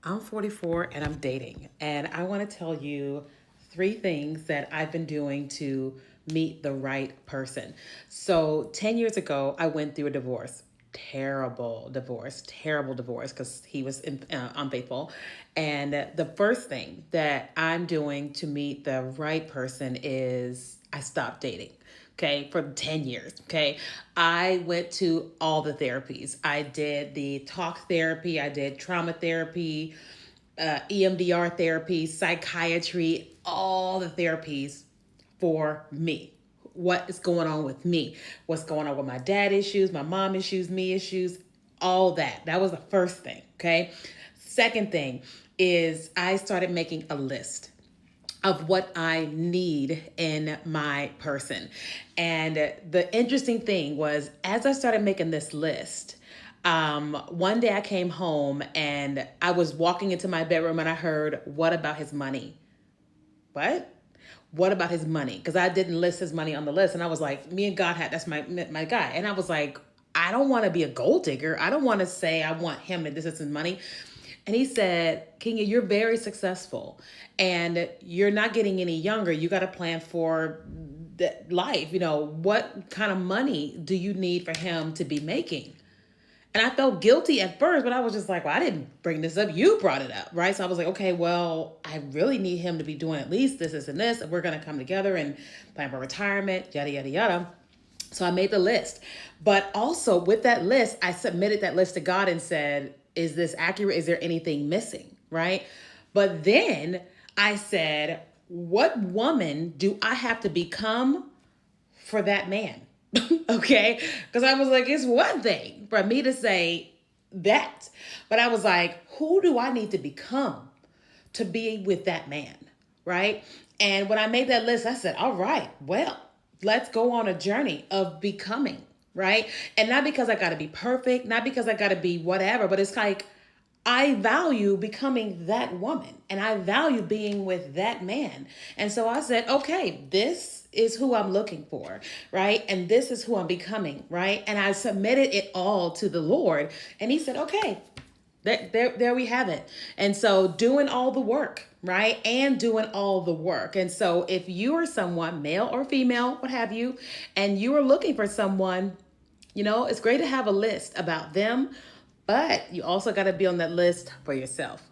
I'm 44 and I'm dating. And I want to tell you three things that I've been doing to meet the right person. So, 10 years ago, I went through a divorce. Terrible divorce because he was unfaithful. And the first thing that I'm doing to meet the right person is I stopped dating. Okay, for 10 years. Okay, I went to all the therapies. I did the talk therapy, I did trauma therapy, EMDR therapy, psychiatry, all the therapies for me. What is going on with me? What's going on with my dad issues, my mom issues, me issues, all that. That was the first thing. Okay. Second thing is I started making a list of what I need in my person. And the interesting thing was, as I started making this list, one day I came home and I was walking into my bedroom and I heard, "What about his money?" What? What about his money? Because I didn't list his money on the list. And I was like, me and God had, that's my guy. And I was like, I don't want to be a gold digger. I don't want to say I want him and this is his money. And he said, Kenya, you're very successful and you're not getting any younger. You got to plan for life. What kind of money do you need for him to be making? And I felt guilty at first, but I was just like, well, I didn't bring this up. You brought it up, right? So I was like, okay, well, I really need him to be doing at least this, and this. And we're going to come together and plan for retirement, yada, yada, yada. So I made the list. But also with that list, I submitted that list to God and said, is this accurate? Is there anything missing, right? But then I said, what woman do I have to become for that man? Okay. Because I was like, it's one thing for me to say that. But I was like, who do I need to become to be with that man? Right. And when I made that list, I said, all right, well, let's go on a journey of becoming. Right. And not because I got to be perfect, not because I got to be whatever, but it's like, I value becoming that woman and I value being with that man. And so I said, okay, this is who I'm looking for, right? And this is who I'm becoming, right? And I submitted it all to the Lord. And he said, okay, there we have it. And so doing all the work, right? And doing all the work. And so if you are someone, male or female, what have you, and you are looking for someone, it's great to have a list about them, but you also got to be on that list for yourself.